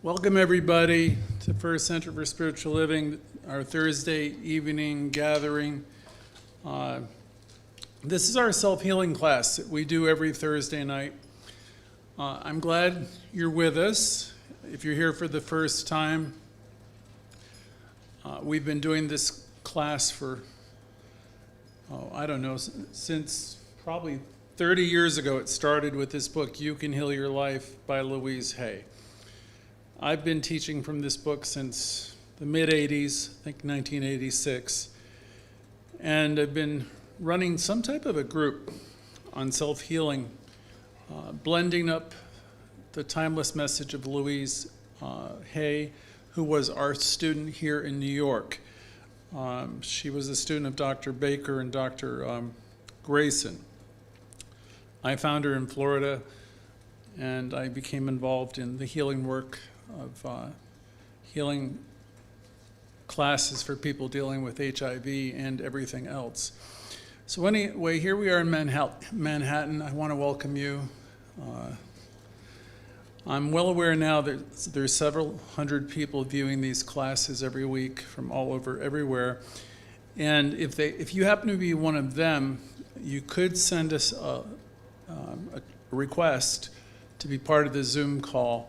Welcome everybody to First Center for Spiritual Living, our Thursday evening gathering. This is our self-healing class that we do every Thursday night. I'm glad you're with us. If you're here for the first time, we've been doing this class for, since probably 30 years ago. It started with this book, You Can Heal Your Life by Louise. I've been teaching from this book since the mid-'80s, I think 1986, and I've been running some type of a group on self-healing, blending up the timeless message of Louise Hay, who was our student here in New York. She was a student of Dr. Baker and Dr. Grayson. I found her in Florida, and I became involved in the healing work of healing classes for people dealing with HIV and everything else. So anyway, here we are in Manhattan. I want to welcome you. I'm well aware now that there's several hundred people viewing these classes every week from all over everywhere. And if you happen to be one of them, you could send us a request to be part of the Zoom call.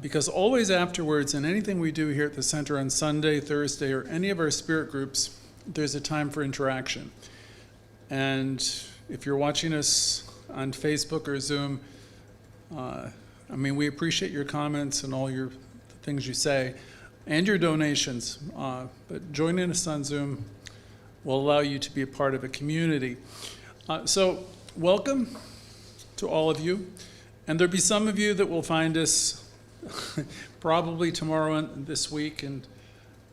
Because always afterwards, in anything we do here at the center on Sunday, Thursday, or any of our spirit groups, there's a time for interaction. And if you're watching us on Facebook or Zoom, we appreciate your comments and all your things you say, and your donations. But joining us on Zoom will allow you to be a part of a community. So welcome to all of you. And there'll be some of you that will find us probably tomorrow and this week, and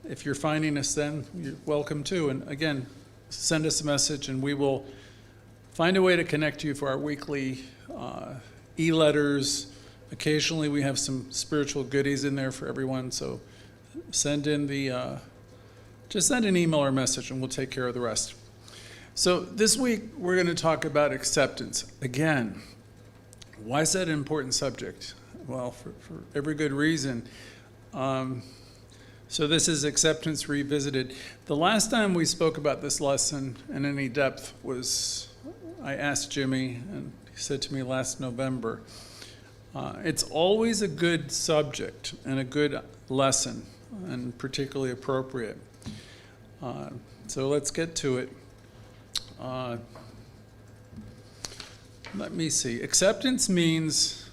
if you're finding us then, you're welcome too. And again, send us a message and we will find a way to connect you for our weekly e-letters. Occasionally we have some spiritual goodies in there for everyone, so send in just send an email or message and we'll take care of the rest. So this week we're going to talk about acceptance. Again, why is that an important subject? Well, for every good reason. So this is Acceptance Revisited. The last time we spoke about this lesson in any depth was, I asked Jimmy, and he said to me last November, it's always a good subject and a good lesson, and particularly appropriate. So let's get to it. Let me see. Acceptance means,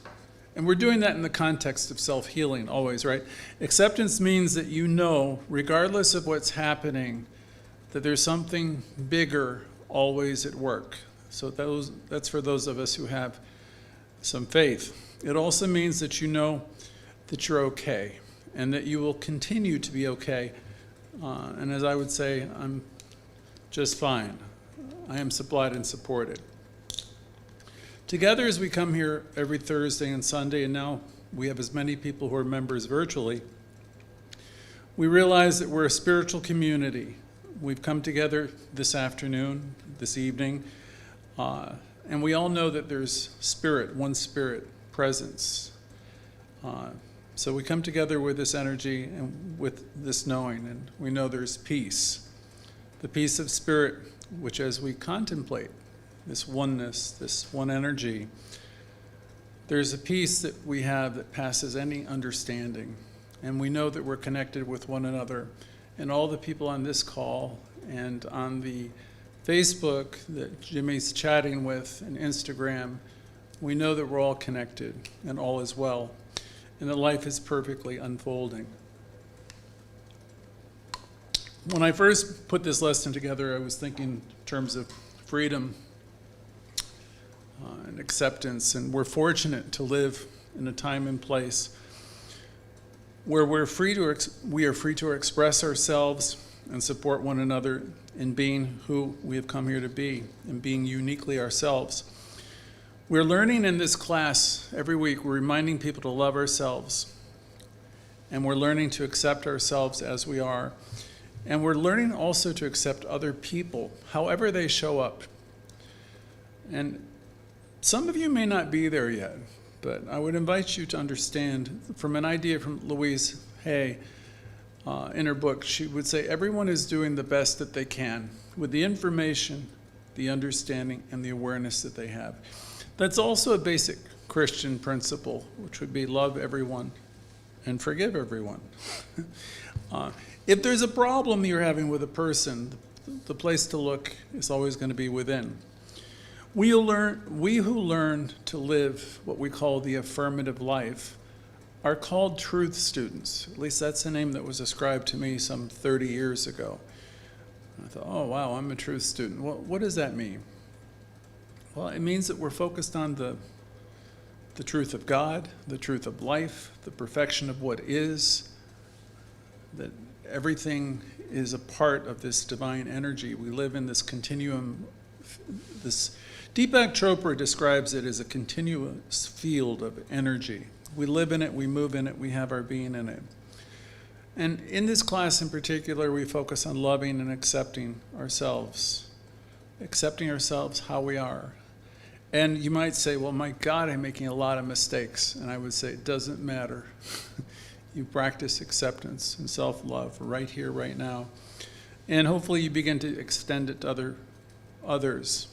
and we're doing that in the context of self-healing always, right? Acceptance means that you know, regardless of what's happening, that there's something bigger always at work. So that's for those of us who have some faith. It also means that you know that you're okay and that you will continue to be okay. And as I would say, I'm just fine. I am supplied and supported. Together as we come here every Thursday and Sunday, and now we have as many people who are members virtually, we realize that we're a spiritual community. We've come together this afternoon, this evening, and we all know that there's spirit, one spirit, presence. So we come together with this energy and with this knowing, and we know there's peace. The peace of spirit, which as we contemplate this oneness, this one energy, there's a peace that we have that passes any understanding. And we know that we're connected with one another. And all the people on this call and on the Facebook that Jimmy's chatting with and Instagram, we know that we're all connected and all is well. And that life is perfectly unfolding. When I first put this lesson together, I was thinking in terms of freedom and acceptance, and we're fortunate to live in a time and place where we are free to express ourselves and support one another in being who we have come here to be and being uniquely ourselves. We're learning in this class every week. We're reminding people to love ourselves, and we're learning to accept ourselves as we are, and we're learning also to accept other people however they show up. And some of you may not be there yet, but I would invite you to understand from an idea from Louise Hay in her book. She would say everyone is doing the best that they can with the information, the understanding, and the awareness that they have. That's also a basic Christian principle, which would be love everyone and forgive everyone. If there's a problem you're having with a person, the place to look is always going to be within. We who learn to live what we call the affirmative life are called truth students. At least that's the name that was ascribed to me some 30 years ago. I thought, oh wow, I'm a truth student. Well, what does that mean? Well, it means that we're focused on the truth of God, the truth of life, the perfection of what is, that everything is a part of this divine energy. We live in this continuum. Deepak Chopra describes it as a continuous field of energy. We live in it, we move in it, we have our being in it. And in this class in particular, we focus on loving and accepting ourselves how we are. And you might say, well, my God, I'm making a lot of mistakes. And I would say, it doesn't matter. You practice acceptance and self-love right here, right now. And hopefully you begin to extend it to others.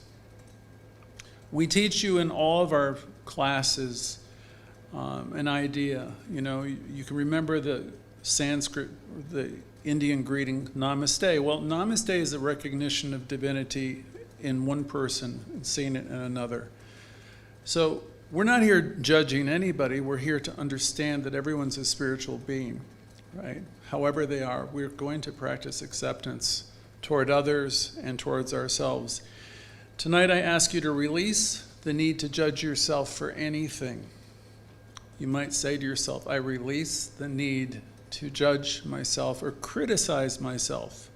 We teach you in all of our classes an idea. You know, you can remember the Sanskrit, the Indian greeting, namaste. Well, namaste is a recognition of divinity in one person and seeing it in another. So we're not here judging anybody. We're here to understand that everyone's a spiritual being, right? However they are, we're going to practice acceptance toward others and towards ourselves. Tonight I ask you to release the need to judge yourself for anything. You might say to yourself, I release the need to judge myself or criticize myself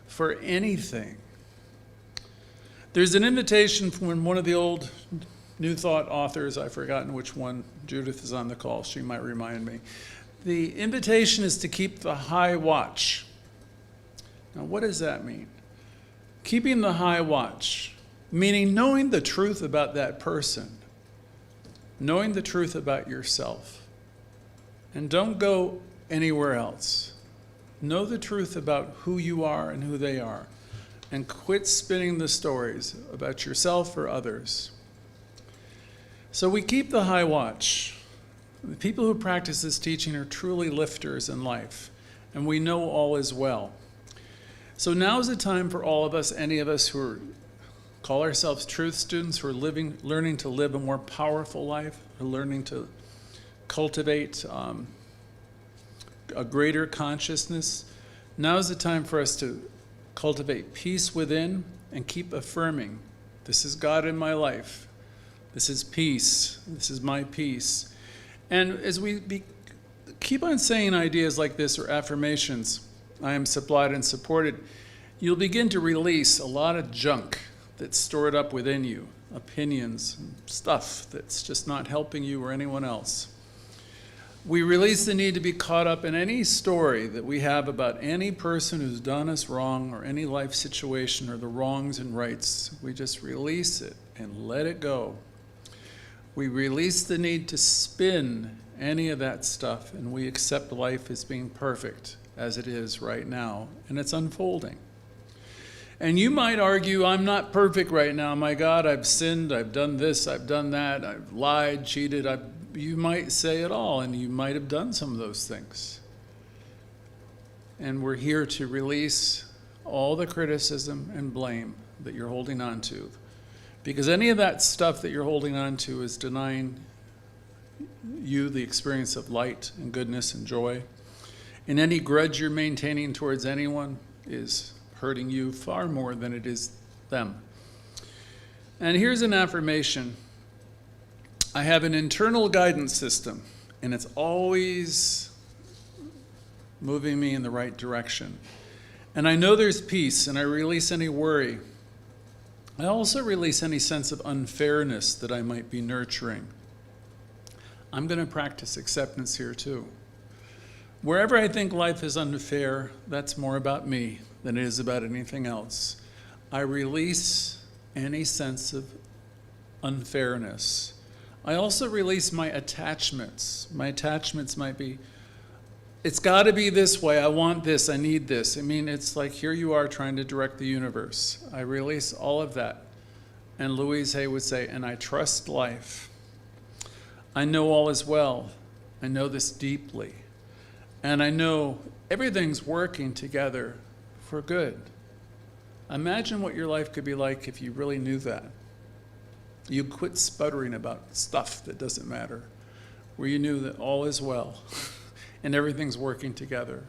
for anything. There's an invitation from one of the old New Thought authors, I've forgotten which one. Judith is on the call, she might remind me. The invitation is to keep the high watch. Now, what does that mean? Keeping the high watch, meaning knowing the truth about that person, knowing the truth about yourself, and don't go anywhere else. Know the truth about who you are and who they are, and quit spinning the stories about yourself or others. So we keep the high watch. The people who practice this teaching are truly lifters in life, and we know all is well. So now is the time for all of us, any of us who call ourselves truth students, who are learning to live a more powerful life, who are learning to cultivate a greater consciousness. Now is the time for us to cultivate peace within and keep affirming, this is God in my life. This is peace. This is my peace. And as we keep on saying ideas like this or affirmations, I am supplied and supported, you'll begin to release a lot of junk that's stored up within you, opinions, stuff that's just not helping you or anyone else. We release the need to be caught up in any story that we have about any person who's done us wrong or any life situation or the wrongs and rights. We just release it and let it go. We release the need to spin any of that stuff, and we accept life as being perfect as it is right now, and it's unfolding. And you might argue, I'm not perfect right now. My God, I've sinned, I've done this, I've done that, I've lied, cheated. You might say it all, and you might have done some of those things. And we're here to release all the criticism and blame that you're holding on to. Because any of that stuff that you're holding on to is denying you the experience of light and goodness and joy. And any grudge you're maintaining towards anyone is hurting you far more than it is them. And here's an affirmation. I have an internal guidance system, and it's always moving me in the right direction. And I know there's peace, and I release any worry. I also release any sense of unfairness that I might be nurturing. I'm going to practice acceptance here too. Wherever I think life is unfair, that's more about me than it is about anything else. I release any sense of unfairness. I also release my attachments. My attachments might be, it's got to be this way. I want this. I need this. I mean, it's like here you are trying to direct the universe. I release all of that. And Louise Hay would say, and I trust life. I know all is well. I know this deeply. And I know everything's working together for good. Imagine what your life could be like if you really knew that. You quit sputtering about stuff that doesn't matter, where you knew that all is well and everything's working together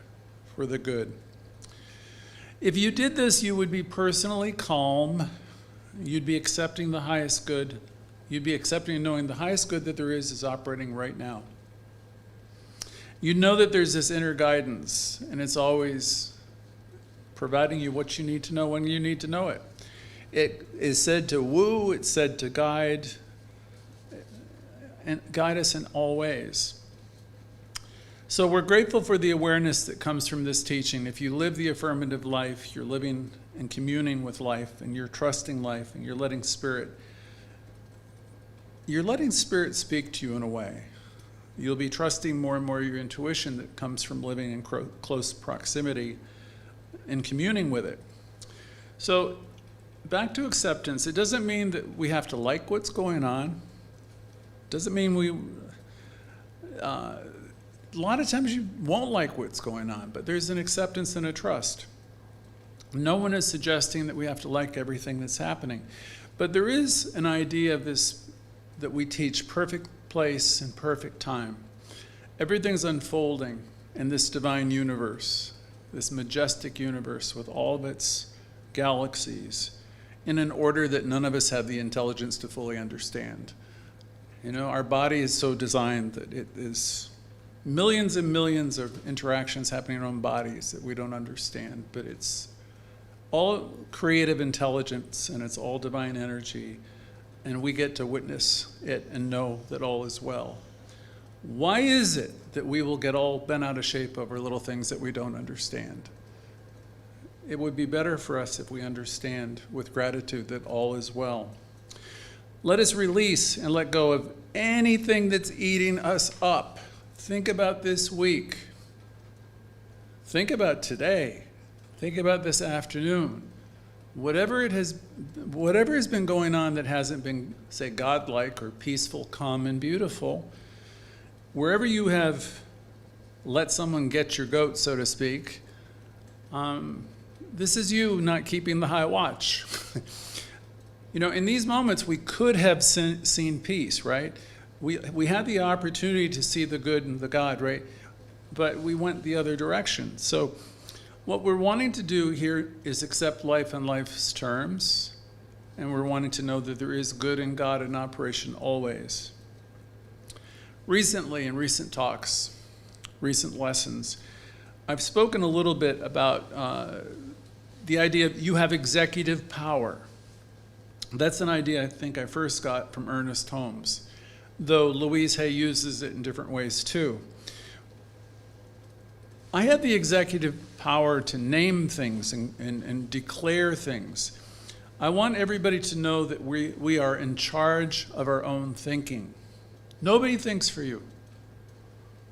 for the good. If you did this, you would be personally calm. You'd be accepting the highest good. You'd be accepting and knowing the highest good that there is operating right now. You'd know that there's this inner guidance, and it's always providing you what you need to know when you need to know it. It is said to woo, it's said to guide, and guide us in all ways. So we're grateful for the awareness that comes from this teaching. If you live the affirmative life, you're living and communing with life, and you're trusting life, and you're letting Spirit speak to you in a way. You'll be trusting more and more your intuition that comes from living in close proximity and communing with it. So back to acceptance. It doesn't mean that we have to like what's going on. It doesn't mean a lot of times you won't like what's going on, but there's an acceptance and a trust. No one is suggesting that we have to like everything that's happening. But there is an idea of this that we teach: perfect place and perfect time. Everything's unfolding in this divine universe, this majestic universe with all of its galaxies, in an order that none of us have the intelligence to fully understand. You know, our body is so designed that it is millions and millions of interactions happening in our own bodies that we don't understand, but it's all creative intelligence and it's all divine energy, and we get to witness it and know that all is well. Why is it that we will get all bent out of shape over little things that we don't understand? It would be better for us if we understand with gratitude that all is well. Let us release and let go of anything that's eating us up. Think about this week. Think about today. Think about this afternoon. Whatever has been going on that hasn't been, say, godlike or peaceful, calm, and beautiful, wherever you have let someone get your goat, so to speak, this is you not keeping the high watch. You know, in these moments, we could have seen peace, right? We had the opportunity to see the good and the God, right? But we went the other direction. So what we're wanting to do here is accept life on life's terms, and we're wanting to know that there is good in God in operation always. Recently, in recent talks, recent lessons, I've spoken a little bit about the idea of you have executive power. That's an idea I think I first got from Ernest Holmes, though Louise Hay uses it in different ways too. I have the executive power to name things and declare things. I want everybody to know that we are in charge of our own thinking. Nobody thinks for you.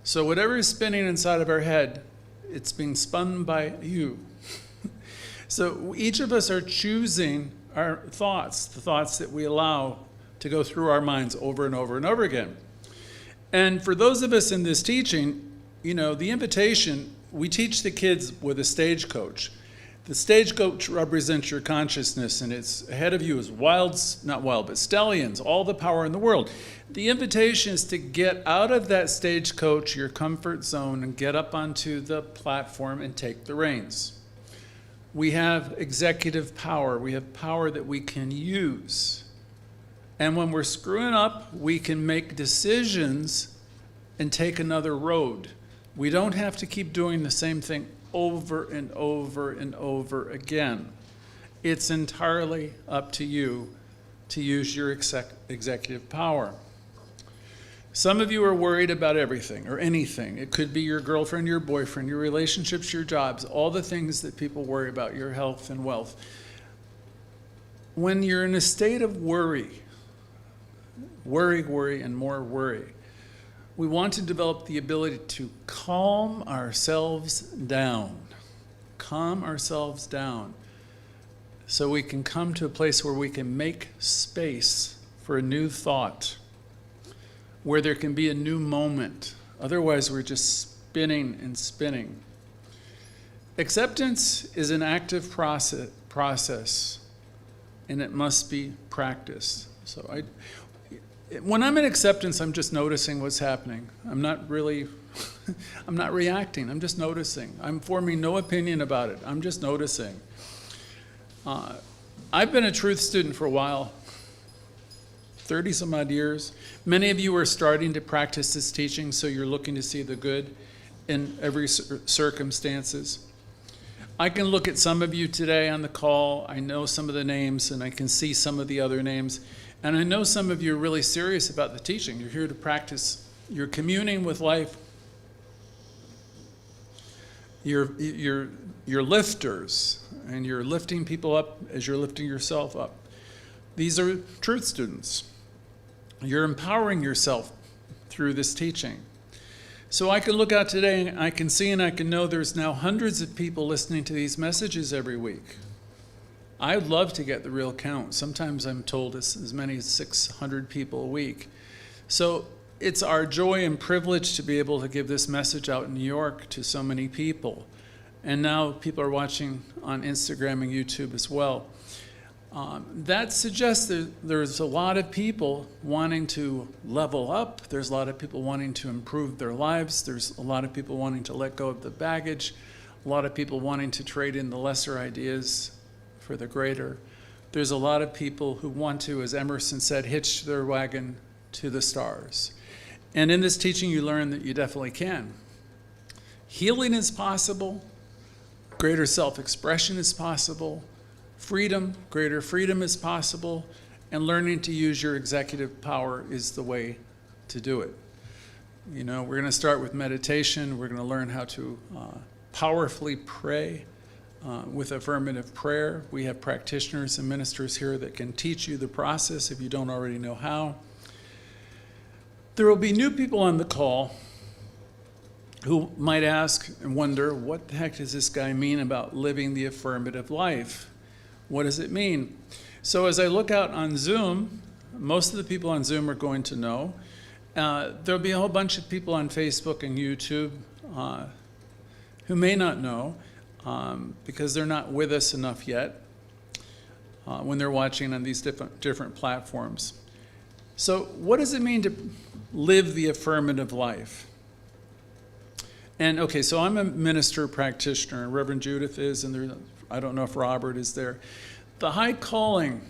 So whatever is spinning inside of our head, it's being spun by you. So each of us are choosing our thoughts, the thoughts that we allow to go through our minds over and over and over again. And for those of us in this teaching, you know, the invitation, we teach the kids with a stagecoach. The stagecoach represents your consciousness, and it's ahead of you is but stallions, all the power in the world. The invitation is to get out of that stagecoach, your comfort zone, and get up onto the platform and take the reins. We have executive power. We have power that we can use. And when we're screwing up, we can make decisions and take another road. We don't have to keep doing the same thing over and over and over again. It's entirely up to you to use your executive power. Some of you are worried about everything or anything. It could be your girlfriend, your boyfriend, your relationships, your jobs, all the things that people worry about, your health and wealth. When you're in a state of worry, Worry, worry, and more worry. We want to develop the ability to calm ourselves down. Calm ourselves down. So we can come to a place where we can make space for a new thought, where there can be a new moment. Otherwise, we're just spinning and spinning. Acceptance is an active process, and it must be practiced. So when I'm in acceptance, I'm just noticing what's happening. I'm not reacting, I'm just noticing. I'm forming no opinion about it, I'm just noticing. I've been a truth student for a while, 30 some odd years. Many of you are starting to practice this teaching, so you're looking to see the good in every circumstances. I can look at some of you today on the call. I know some of the names, and I can see some of the other names. And I know some of you are really serious about the teaching. You're here to practice. You're communing with life. You're lifters, and you're lifting people up as you're lifting yourself up. These are truth students. You're empowering yourself through this teaching. So I can look out today and I can see and I can know there's now hundreds of people listening to these messages every week. I'd love to get the real count. Sometimes I'm told it's as many as 600 people a week. So it's our joy and privilege to be able to give this message out in New York to so many people. And now people are watching on Instagram and YouTube as well. That suggests that there's a lot of people wanting to level up. There's a lot of people wanting to improve their lives. There's a lot of people wanting to let go of the baggage. A lot of people wanting to trade in the lesser ideas for the greater. There's a lot of people who want to, as Emerson said, hitch their wagon to the stars. And in this teaching, you learn that you definitely can. Healing is possible. Greater self-expression is possible. Freedom, greater freedom is possible. And learning to use your executive power is the way to do it. You know, we're going to start with meditation. We're going to learn how to powerfully pray with affirmative prayer. We have practitioners and ministers here that can teach you the process if you don't already know how. There will be new people on the call who might ask and wonder, what the heck does this guy mean about living the affirmative life? What does it mean? So as I look out on Zoom, most of the people on Zoom are going to know. There'll be a whole bunch of people on Facebook and YouTube who may not know because they're not with us enough yet when they're watching on these different platforms. So what does it mean to live the affirmative life? And okay, so I'm a minister practitioner, and Reverend Judith is, and I don't know if Robert is there. The high calling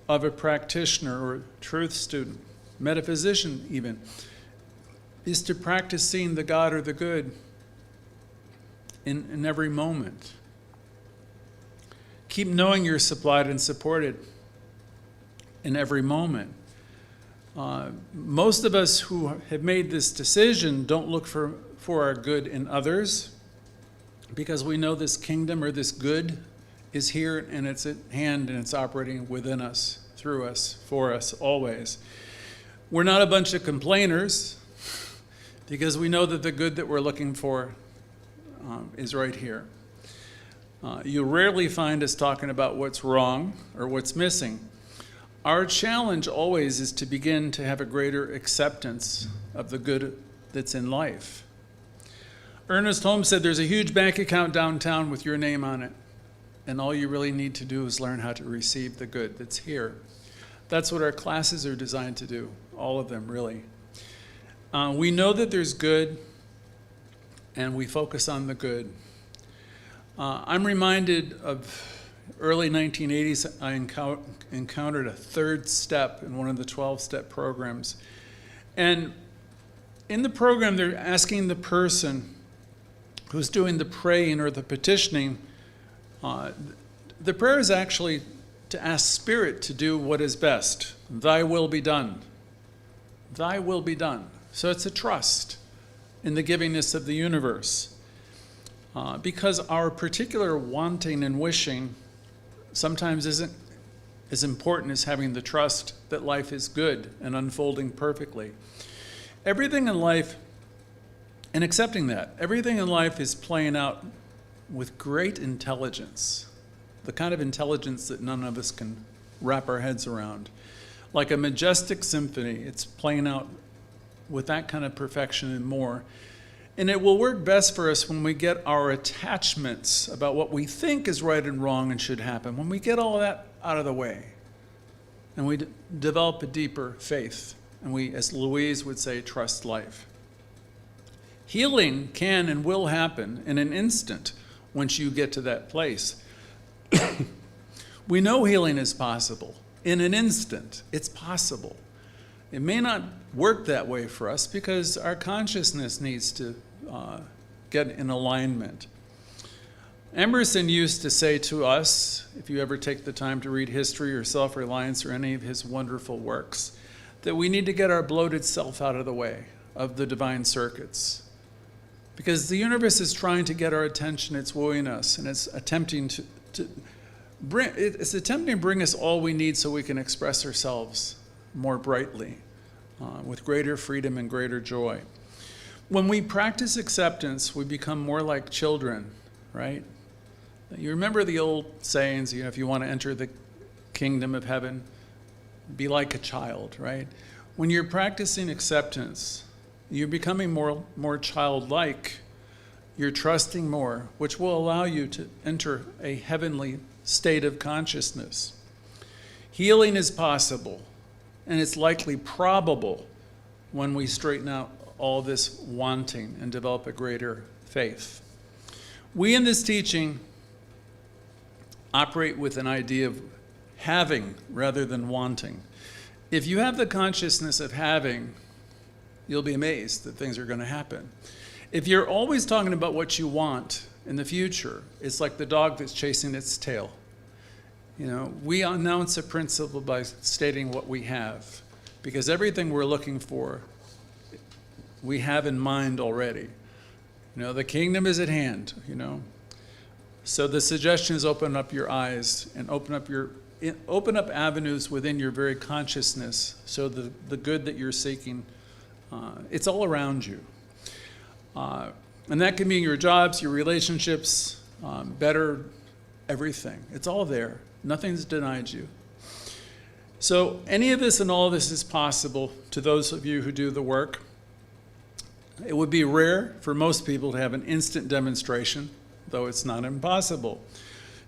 of a practitioner or truth student, metaphysician even, is to practice seeing the God or the good in every moment. Keep knowing you're supplied and supported in every moment. Most of us who have made this decision don't look for our good in others, because we know this kingdom or this good is here and it's at hand and it's operating within us, through us, for us, always. We're not a bunch of complainers, because we know that the good that we're looking for is right here. You'll rarely find us talking about what's wrong or what's missing. Our challenge always is to begin to have a greater acceptance of the good that's in life. Ernest Holmes said there's a huge bank account downtown with your name on it, and all you really need to do is learn how to receive the good that's here. That's what our classes are designed to do, all of them really. We know that there's good, and we focus on the good. I'm reminded of early 1980s, I encountered a third step in one of the 12-step programs. And in the program, they're asking the person who's doing the praying or the petitioning, the prayer is actually to ask Spirit to do what is best. Thy will be done. Thy will be done. So it's a trust in the givingness of the universe. Because our particular wanting and wishing sometimes isn't as important as having the trust that life is good and unfolding perfectly. Everything in life, and accepting that, everything in life is playing out with great intelligence, the kind of intelligence that none of us can wrap our heads around. Like a majestic symphony, it's playing out with that kind of perfection and more. And it will work best for us when we get our attachments about what we think is right and wrong and should happen, when we get all of that out of the way, and we develop a deeper faith, and we, as Louise would say, trust life. Healing can and will happen in an instant once you get to that place. We know healing is possible. In an instant, it's possible. It may not work that way for us because our consciousness needs to get in alignment. Emerson used to say to us, if you ever take the time to read History or Self-Reliance or any of his wonderful works, that we need to get our bloated self out of the way of the divine circuits. Because the universe is trying to get our attention, it's wooing us, and it's attempting to bring us all we need so we can express ourselves more brightly, with greater freedom and greater joy. When we practice acceptance, we become more like children, right? You remember the old sayings, if you want to enter the kingdom of heaven, be like a child, right? When you're practicing acceptance, you're becoming more childlike. You're trusting more, which will allow you to enter a heavenly state of consciousness. Healing is possible, and it's likely probable when we straighten out all this wanting and develop a greater faith. We in this teaching operate with an idea of having rather than wanting. If you have the consciousness of having, you'll be amazed that things are going to happen. If you're always talking about what you want in the future, it's like the dog that's chasing its tail. We announce a principle by stating what we have, because everything we're looking for, we have in mind already. The kingdom is at hand, So the suggestion is open up your eyes and open up avenues within your very consciousness, so the good that you're seeking, it's all around you. And that can be in your jobs, your relationships, better everything. It's all there. Nothing's denied you. So any of this and all of this is possible to those of you who do the work. It would be rare for most people to have an instant demonstration, though it's not impossible.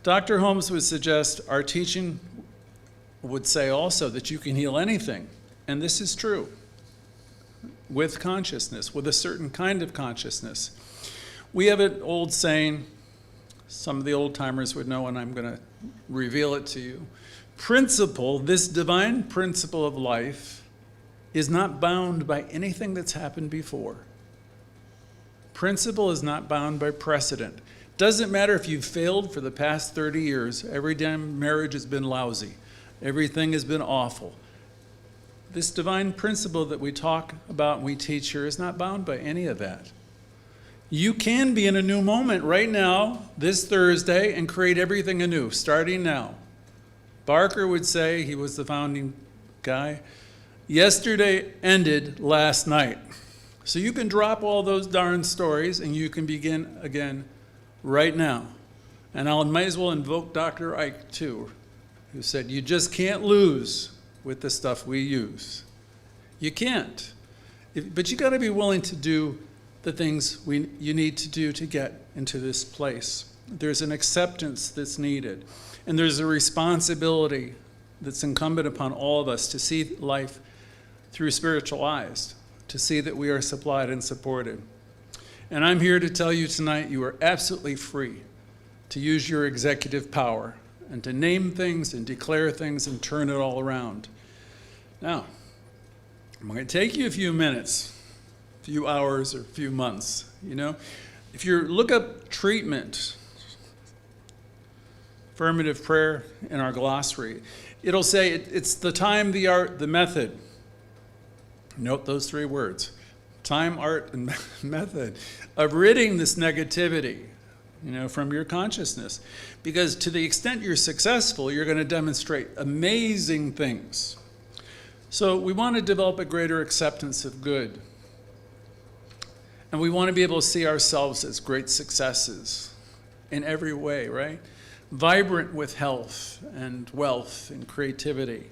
Dr. Holmes would suggest our teaching would say also that you can heal anything, and this is true, with consciousness, with a certain kind of consciousness. We have an old saying, some of the old timers would know, and I'm going to reveal it to you. This divine principle of life is not bound by anything that's happened before. Principle is not bound by precedent. Doesn't matter if you've failed for the past 30 years. Every damn marriage has been lousy. Everything has been awful. This divine principle that we talk about and we teach here is not bound by any of that. You can be in a new moment right now, this Thursday, and create everything anew, starting now. Barker would say, he was the founding guy, yesterday ended last night. So you can drop all those darn stories and you can begin again right now. And I might as well invoke Dr. Ike too, who said, you just can't lose with the stuff we use. You can't. But you got to be willing to do the things you need to do to get into this place. There's an acceptance that's needed. And there's a responsibility that's incumbent upon all of us to see life through spiritual eyes, to see that we are supplied and supported. And I'm here to tell you tonight, you are absolutely free to use your executive power and to name things and declare things and turn it all around. Now, I'm going to take you a few minutes, a few hours or a few months. If you look up treatment, affirmative prayer in our glossary, it'll say it's the time, the art, the method. Note those three words, time, art, and method, of ridding this negativity, from your consciousness. Because to the extent you're successful, you're going to demonstrate amazing things. So we want to develop a greater acceptance of good. And we want to be able to see ourselves as great successes in every way, right? Vibrant with health and wealth and creativity.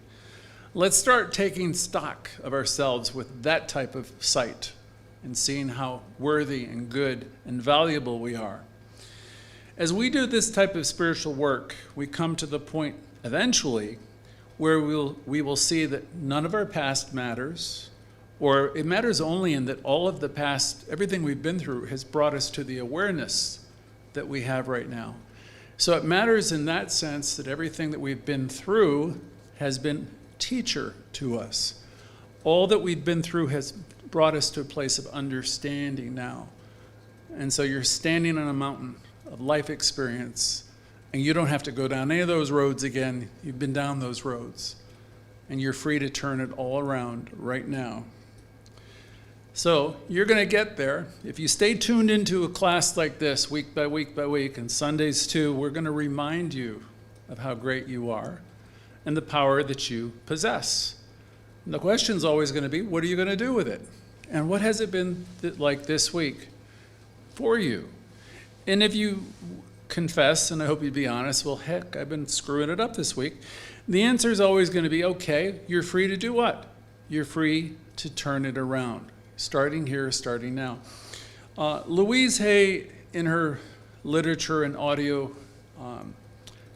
Let's start taking stock of ourselves with that type of sight and seeing how worthy and good and valuable we are. As we do this type of spiritual work, we come to the point eventually where we will see that none of our past matters, or it matters only in that all of the past, everything we've been through has brought us to the awareness that we have right now. So it matters in that sense that everything that we've been through has been teacher to us. All that we've been through has brought us to a place of understanding now. And so you're standing on a mountain of life experience, and you don't have to go down any of those roads again. You've been down those roads, and you're free to turn it all around right now. So you're going to get there. If you stay tuned into a class like this week by week by week, and Sundays too, we're going to remind you of how great you are and the power that you possess. And the question's always going to be, what are you going to do with it? And what has it been like this week for you? And if you confess, and I hope you'd be honest, well, heck, I've been screwing it up this week, the answer is always going to be, okay, you're free to do what? You're free to turn it around. Starting here, starting now. Louise Hay, in her literature and audio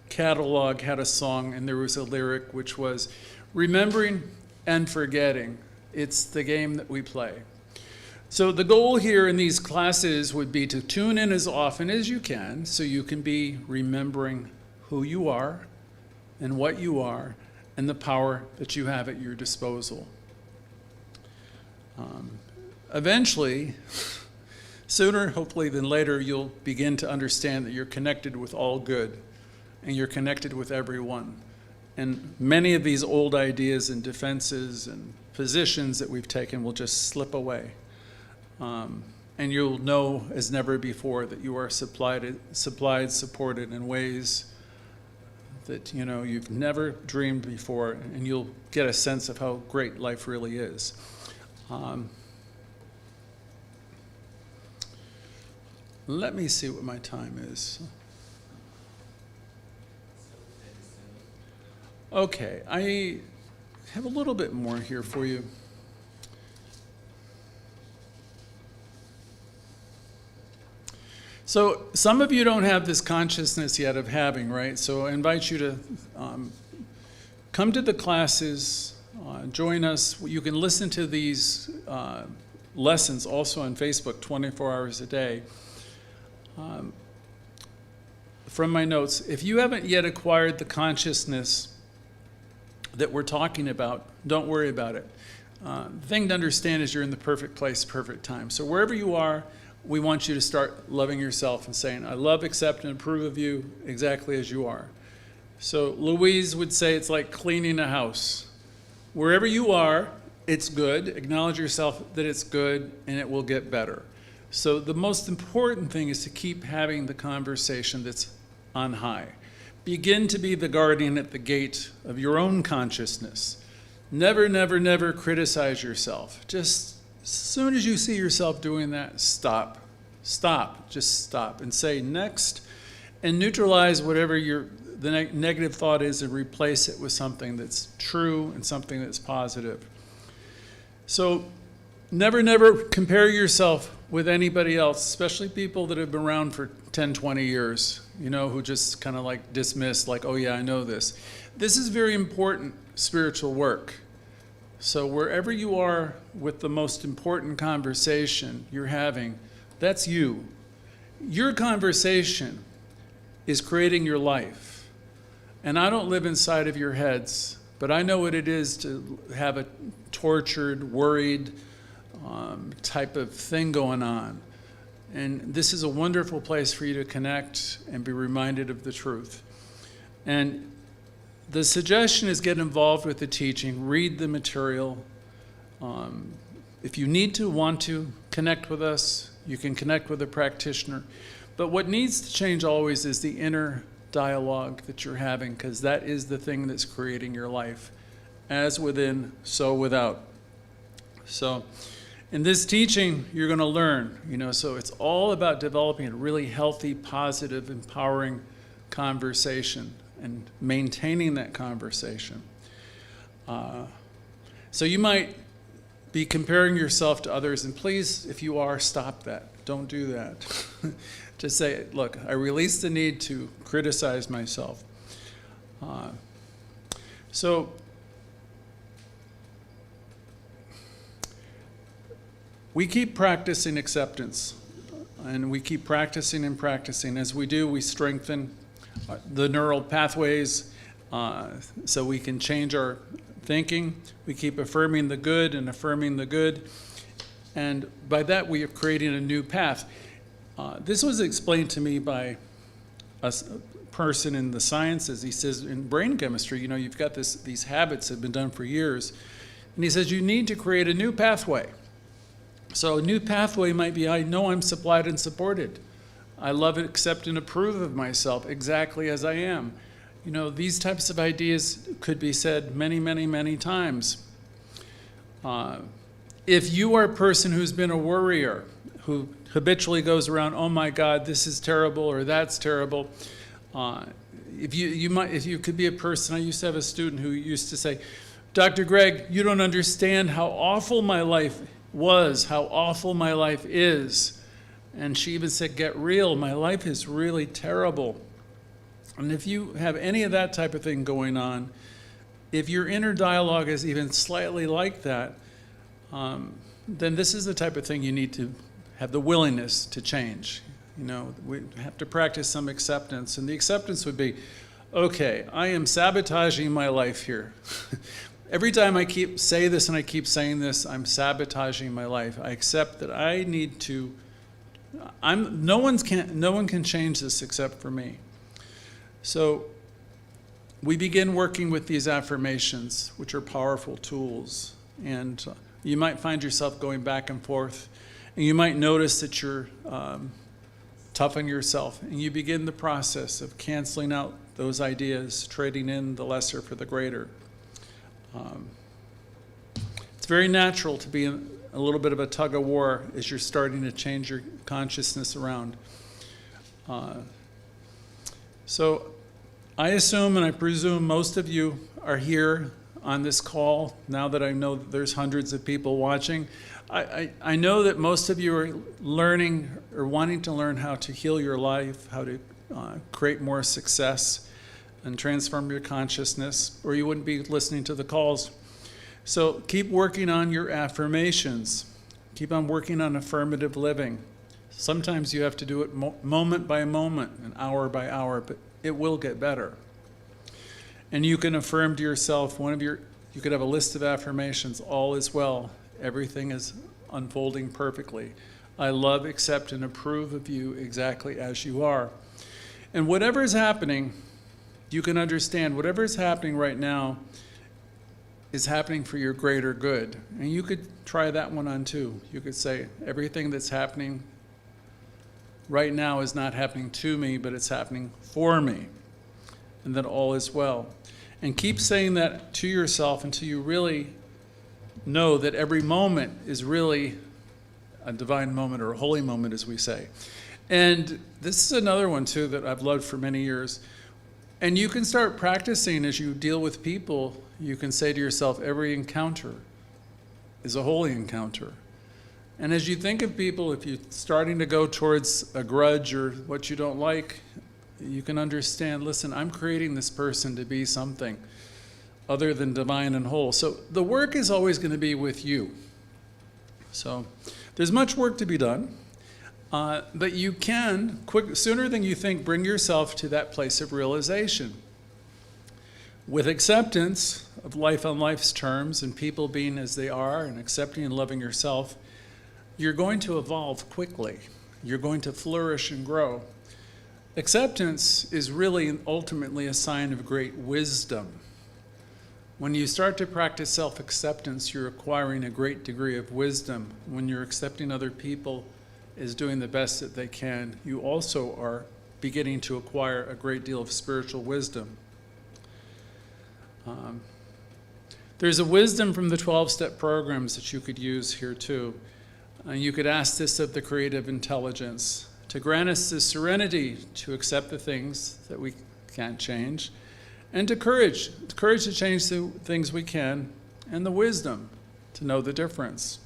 catalog, had a song, and there was a lyric which was, remembering and forgetting, it's the game that we play. So the goal here in these classes would be to tune in as often as you can, so you can be remembering who you are and what you are and the power that you have at your disposal. Eventually, sooner hopefully than later, you'll begin to understand that you're connected with all good and you're connected with everyone. And many of these old ideas and defenses and positions that we've taken will just slip away. And you'll know as never before that you are supplied, supported in ways that you've never dreamed before, and you'll get a sense of how great life really is. Let me see what my time is. Okay, I have a little bit more here for you. So some of you don't have this consciousness yet of having, right? So I invite you to come to the classes, join us. You can listen to these lessons also on Facebook 24 hours a day. From my notes, if you haven't yet acquired the consciousness that we're talking about, don't worry about it. The thing to understand is you're in the perfect place, perfect time. So wherever you are, we want you to start loving yourself and saying, I love, accept, and approve of you exactly as you are. So Louise would say it's like cleaning a house. Wherever you are, it's good. Acknowledge yourself that it's good, and it will get better. So the most important thing is to keep having the conversation that's on high. Begin to be the guardian at the gate of your own consciousness. Never, never, never criticize yourself. Just as soon as you see yourself doing that, stop. Stop. Just stop and say next, and neutralize whatever the negative thought is and replace it with something that's true and something that's positive. So never, never compare yourself with anybody else, especially people that have been around for 10, 20 years, who just kind of like dismiss, like, oh yeah, I know this. This is very important spiritual work. So wherever you are with the most important conversation you're having, that's you. Your conversation is creating your life. And I don't live inside of your heads, but I know what it is to have a tortured, worried type of thing going on. And this is a wonderful place for you to connect and be reminded of the truth. And the suggestion is get involved with the teaching, read the material. If you want to connect with us, you can connect with a practitioner. But what needs to change always is the inner dialogue that you're having, because that is the thing that's creating your life. As within, so without. So in this teaching, you're going to learn, so it's all about developing a really healthy, positive, empowering conversation and maintaining that conversation. So you might be comparing yourself to others, and please, if you are, stop that. Don't do that. Just say, look, I release the need to criticize myself. So we keep practicing acceptance, and we keep practicing and practicing. As we do, we strengthen the neural pathways so we can change our thinking. We keep affirming the good and affirming the good. And by that, we are creating a new path. This was explained to me by a person in the sciences. He says, in brain chemistry, you've got these habits that have been done for years. And he says, you need to create a new pathway. So a new pathway might be, I know I'm supplied and supported. I love, accept, and approve of myself exactly as I am. These types of ideas could be said many, many, many times. If you are a person who's been a worrier, who habitually goes around, oh my God, this is terrible or that's terrible. If you could be a person, I used to have a student who used to say, Dr. Greg, you don't understand how awful my life was, how awful my life is. And she even said, get real, my life is really terrible. And if you have any of that type of thing going on, if your inner dialogue is even slightly like that, then this is the type of thing you need to have the willingness to change. We have to practice some acceptance. And the acceptance would be, okay, I am sabotaging my life here. Every time I keep say this and I keep saying this, I'm sabotaging my life. I accept that I need to, no one can change this except for me. So we begin working with these affirmations, which are powerful tools. And you might find yourself going back and forth. And you might notice that you're toughing yourself. And you begin the process of canceling out those ideas, trading in the lesser for the greater. It's very natural to be in a little bit of a tug of war as you're starting to change your consciousness around. So I assume and I presume most of you are here on this call now that I know that there's hundreds of people watching. I know that most of you are learning or wanting to learn how to heal your life, how to create more success and transform your consciousness, or you wouldn't be listening to the calls. So keep working on your affirmations. Keep on working on affirmative living. Sometimes you have to do it moment by moment and hour by hour, but it will get better. And you can affirm to yourself, you could have a list of affirmations, all is well, everything is unfolding perfectly. I love, accept, and approve of you exactly as you are. And whatever is happening, you can understand whatever is happening right now is happening for your greater good. And you could try that one on too. You could say, everything that's happening right now is not happening to me, but it's happening for me. And that all is well. And keep saying that to yourself until you really know that every moment is really a divine moment or a holy moment, as we say. And this is another one too that I've loved for many years. And you can start practicing as you deal with people. You can say to yourself, every encounter is a holy encounter. And as you think of people, if you're starting to go towards a grudge or what you don't like, you can understand, listen, I'm creating this person to be something other than divine and whole. So the work is always going to be with you. So there's much work to be done. But you can, sooner than you think, bring yourself to that place of realization. With acceptance of life on life's terms and people being as they are and accepting and loving yourself, you're going to evolve quickly. You're going to flourish and grow. Acceptance is really ultimately a sign of great wisdom. When you start to practice self-acceptance, you're acquiring a great degree of wisdom. When you're accepting other people is doing the best that they can, you also are beginning to acquire a great deal of spiritual wisdom. There's a wisdom from the 12-step programs that you could use here too. You could ask this of the creative intelligence to grant us the serenity to accept the things that we can't change, and the courage to change the things we can, and the wisdom to know the difference.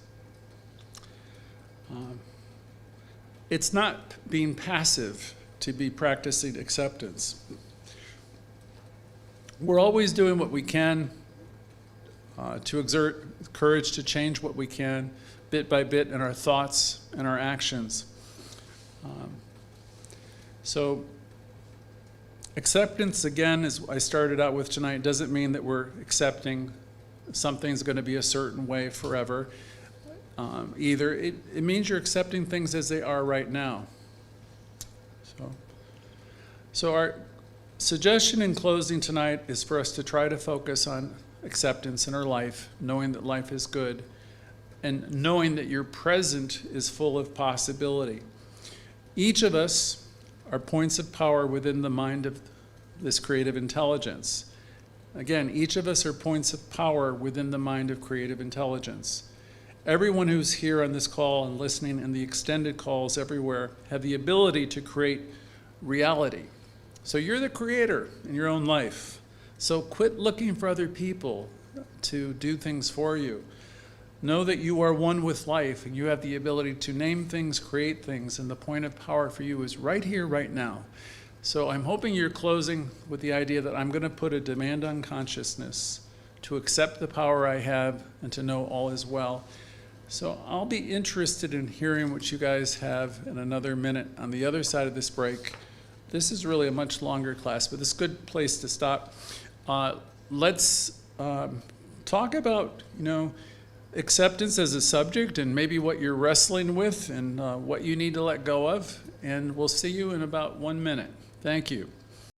It's not being passive to be practicing acceptance. We're always doing what we can to exert courage to change what we can, bit by bit, in our thoughts and our actions. So acceptance, again, as I started out with tonight, doesn't mean that we're accepting something's going to be a certain way forever. Either it means you're accepting things as they are right now. So our suggestion in closing tonight is for us to try to focus on acceptance in our life, knowing that life is good, and knowing that your present is full of possibility. Each of us are points of power within the mind of this creative intelligence. Again, each of us are points of power within the mind of creative intelligence. Everyone who's here on this call and listening and the extended calls everywhere have the ability to create reality. So you're the creator in your own life. So quit looking for other people to do things for you. Know that you are one with life and you have the ability to name things, create things, and the point of power for you is right here, right now. So I'm hoping you're closing with the idea that I'm going to put a demand on consciousness to accept the power I have and to know all is well. So I'll be interested in hearing what you guys have in another minute on the other side of this break. This is really a much longer class, but it's a good place to stop. Let's talk about, acceptance as a subject and maybe what you're wrestling with and what you need to let go of. And we'll see you in about 1 minute. Thank you.